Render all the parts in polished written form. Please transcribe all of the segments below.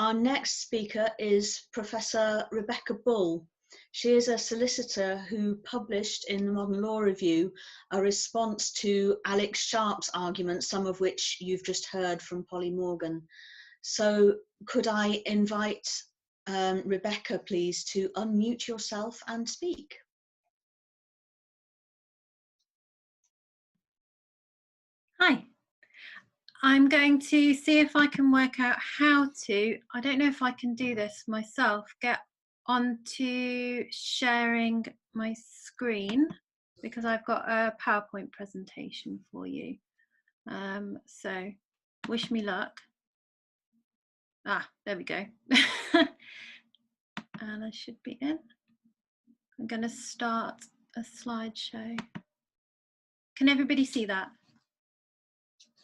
Our next speaker is Professor Rebecca Bull. She is a solicitor who published in the Modern Law Review a response to Alex Sharp's arguments, some of which you've just heard from Polly Morgan. So could I invite Rebecca, please, to unmute yourself and speak. Hi. I'm going to see if I can work out how to, I don't know if I can do this myself, get onto sharing my screen because I've got a PowerPoint presentation for you. So wish me luck. Ah, there we go. And I should be in. I'm going to start a slideshow. Can everybody see that?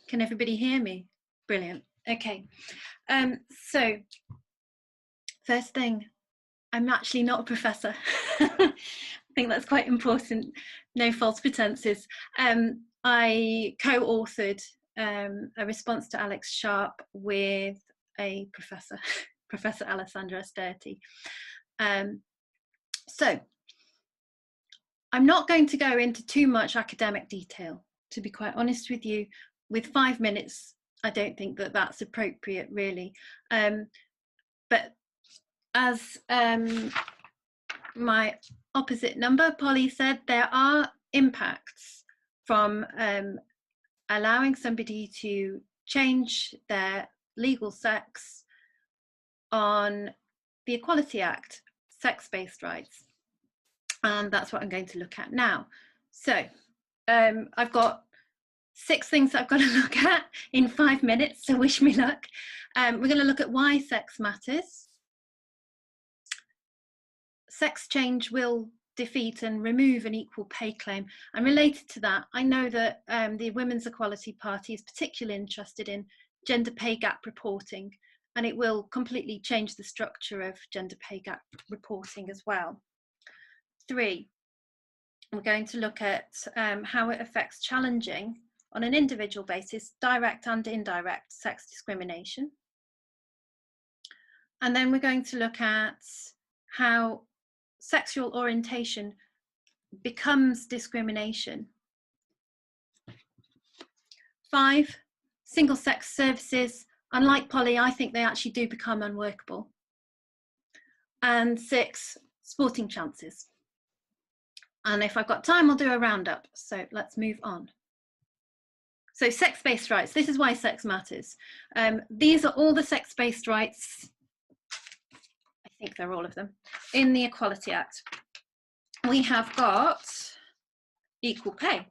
Can everybody hear me? Brilliant. Okay. So first thing, I'm actually not a professor. I think that's quite important. No false pretenses. I co-authored a response to Alex Sharp with a professor, Professor Alessandra Asterti. So I'm not going to go into too much academic detail, to be quite honest with you. With 5 minutes, I don't think that that's appropriate, really. But as my opposite number, Polly, said, there are impacts from allowing somebody to change their legal sex on the Equality Act, sex-based rights. And that's what I'm going to look at now. So I've got 6 things that I've got to look at in 5 minutes, so wish me luck. We're going to look at why sex matters. Sex change will defeat and remove an equal pay claim. And related to that, I know that the Women's Equality Party is particularly interested in gender pay gap reporting, and it will completely change the structure of gender pay gap reporting as well. 3, we're going to look at how it affects challenging on an individual basis, direct and indirect sex discrimination. And then we're going to look at how sexual orientation becomes discrimination. 5, single-sex services. Unlike Polly, I think they actually do become unworkable. And 6, sporting chances. And if I've got time, I'll do a roundup. So let's move on. So sex-based rights, this is why sex matters. These are all the sex-based rights, I think they're all of them, in the Equality Act. We have got equal pay.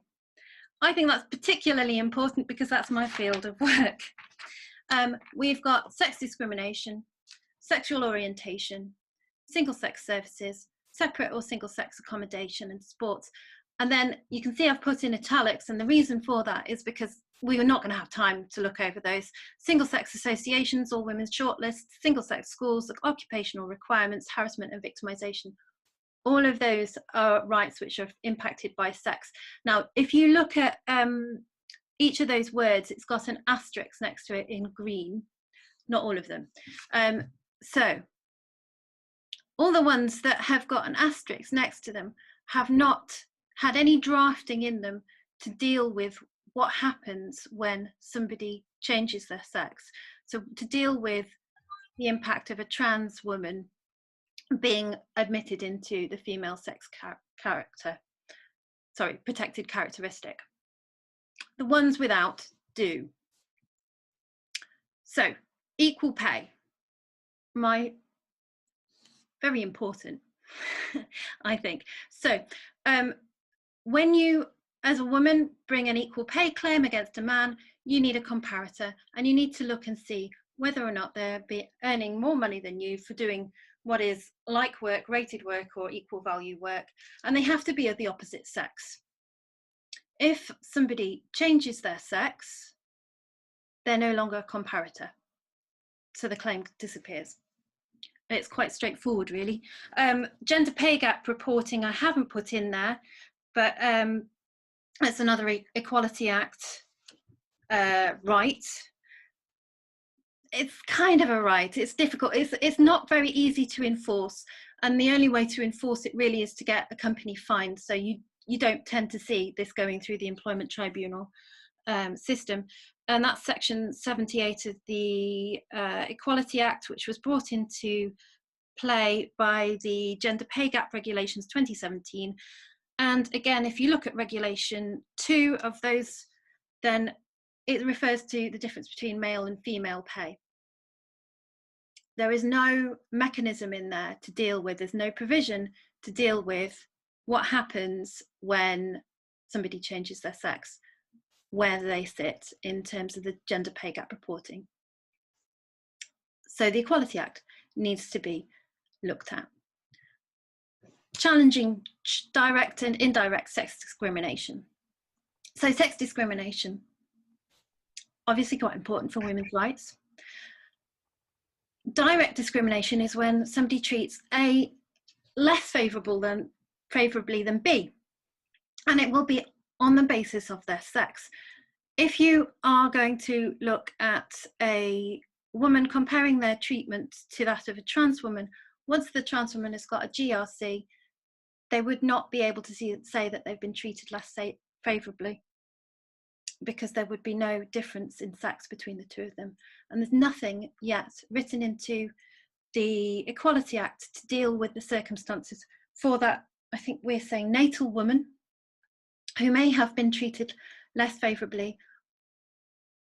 I think that's particularly important because that's my field of work. We've got sex discrimination, sexual orientation, single-sex services, separate or single-sex accommodation and sports. And then you can see I've put in italics, and the reason for that is because we are not going to have time to look over those. Single-sex associations, all women's shortlists, single-sex schools, occupational requirements, harassment and victimization. All of those are rights which are impacted by sex. Now, if you look at each of those words, it's got an asterisk next to it in green, not all of them. So all the ones that have got an asterisk next to them have not had any drafting in them to deal with what happens when somebody changes their sex. So to deal with the impact of a trans woman being admitted into the female sex protected characteristic. The ones without do. So equal pay, very important, I think. So when you, as a woman, bring an equal pay claim against a man, you need a comparator, and you need to look and see whether or not they're earning more money than you for doing what is like work, rated work, or equal value work, and they have to be of the opposite sex. If somebody changes their sex, they're no longer a comparator, so the claim disappears. It's quite straightforward, really. Gender pay gap reporting I haven't put in there, but it's another Equality Act right. it's kind of a right. It's difficult. It's not very easy to enforce, and the only way to enforce it really is to get a company fined. So you don't tend to see this going through the employment tribunal system. And that's section 78 of the Equality Act, which was brought into play by the Gender Pay Gap Regulations 2017. And again, if you look at regulation 2 of those, then it refers to the difference between male and female pay. There is no mechanism in there to deal with, there's no provision to deal with what happens when somebody changes their sex, where they sit in terms of the gender pay gap reporting. So the Equality Act needs to be looked at. Challenging direct and indirect sex discrimination. So sex discrimination, obviously quite important for women's rights. Direct discrimination is when somebody treats A less favourably than B, and it will be on the basis of their sex. If you are going to look at a woman comparing their treatment to that of a trans woman, once the trans woman has got a GRC, they would not be able to say that they've been treated less favourably, because there would be no difference in sex between the two of them. And there's nothing yet written into the Equality Act to deal with the circumstances for that, I think we're saying, natal woman who may have been treated less favourably.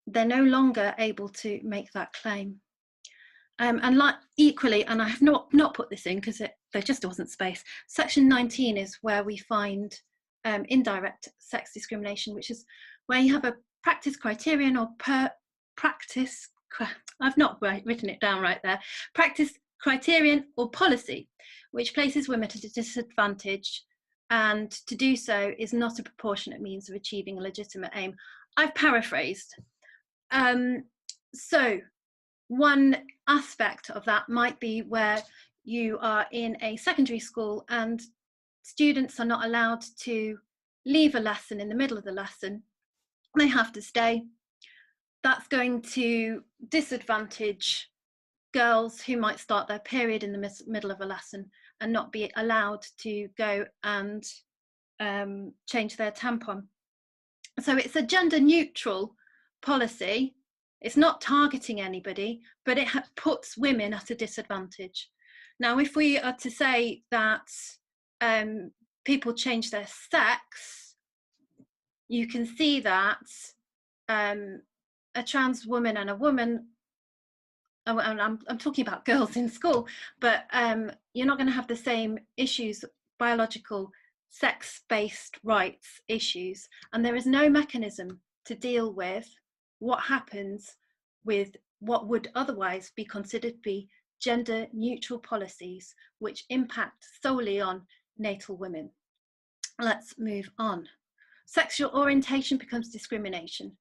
They're no longer able to make that claim. And like equally, and I have not put this in because there just wasn't space, section 19 is where we find indirect sex discrimination, which is where you have a practice criterion or practice, I've not written it down right there, practice criterion or policy, which places women at a disadvantage, and to do so is not a proportionate means of achieving a legitimate aim. I've paraphrased. So one aspect of that might be where you are in a secondary school and students are not allowed to leave a lesson in the middle of the lesson. They have to stay. That's going to disadvantage girls who might start their period in the middle of a lesson and not be allowed to go and change their tampon. So it's a gender neutral policy. It's not targeting anybody, but it puts women at a disadvantage. Now, if we are to say that people change their sex, you can see that a trans woman and a woman, and I'm talking about girls in school, but you're not going to have the same issues, biological sex-based rights issues, and there is no mechanism to deal with what happens with what would otherwise be considered to be gender neutral policies which impact solely on natal women. Let's move on. Sexual orientation becomes discrimination.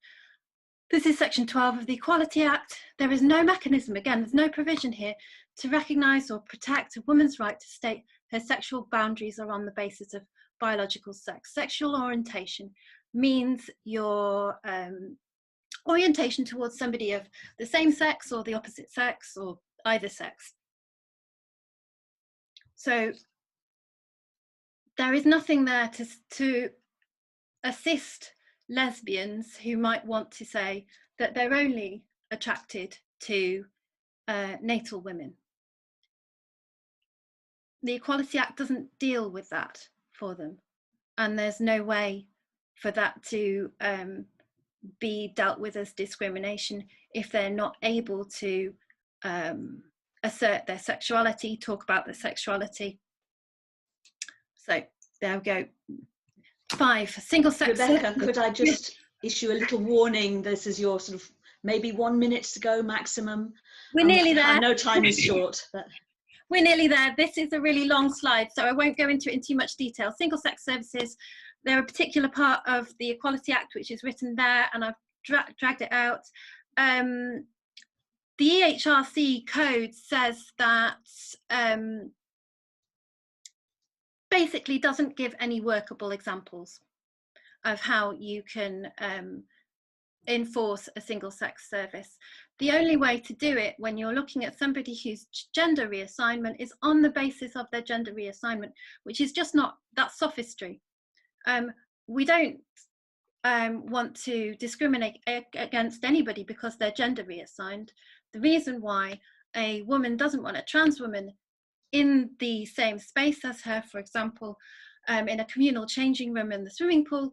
This is section 12 of the Equality Act. There is no mechanism, again, there's no provision here to recognise or protect a woman's right to state her sexual boundaries are on the basis of biological sex. Sexual orientation means your orientation towards somebody of the same sex or the opposite sex or either sex. So there is nothing there to assist lesbians who might want to say that they're only attracted to natal women. The Equality Act doesn't deal with that for them, and there's no way for that to be dealt with as discrimination if they're not able to assert their sexuality, talk about their sexuality. So there we go. 5, single sex. Rebecca, could I just issue a little warning? This is your sort of maybe 1 minute to go maximum. We're nearly there. I know time is short, but we're nearly there. This is a really long slide, so I won't go into it in too much detail. Single sex services, they're a particular part of the Equality Act which is written there, and I've dragged it out. The EHRC code says that basically doesn't give any workable examples of how you can enforce a single sex service. The only way to do it when you're looking at somebody whose gender reassignment is on the basis of their gender reassignment, which is just not, that's sophistry. We don't want to discriminate against anybody because they're gender reassigned. The reason why a woman doesn't want a trans woman in the same space as her, for example, in a communal changing room in the swimming pool,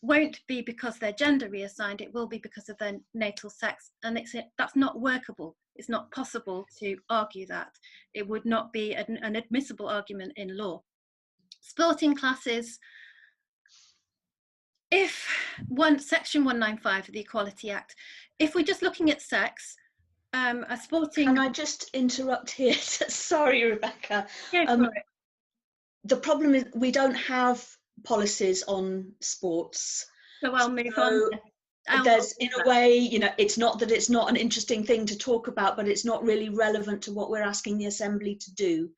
won't be because they're gender reassigned, it will be because of their natal sex, and that's not workable. It's not possible to argue that. It would not be an admissible argument in law. Sporting classes, if section 195 of the Equality Act, if we're just looking at sex, a sporting... Can I just interrupt here? Sorry, Rebecca. Go for it. The problem is we don't have policies on sports. So I'll move on. There's, in a way, you know, it's not that it's not an interesting thing to talk about, but it's not really relevant to what we're asking the Assembly to do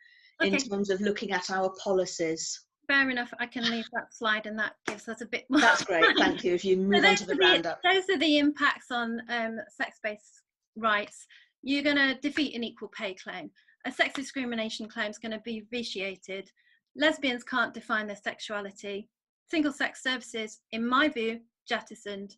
in terms of looking at our policies. Fair enough, I can leave that slide and that gives us a bit more. That's great, thank you. If you move on to the roundup. Those are the impacts on sex-based rights. You're going to defeat an equal pay claim. A sex discrimination claim is going to be vitiated. Lesbians can't define their sexuality. Single-sex services, in my view, jettisoned.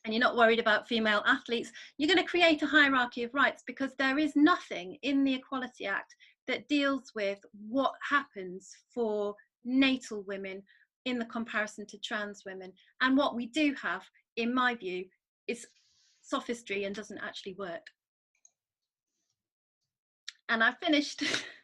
And you're not worried about female athletes. You're going to create a hierarchy of rights because there is nothing in the Equality Act that deals with what happens for natal women in the comparison to trans women. And what we do have, in my view, is sophistry and doesn't actually work. And I've finished.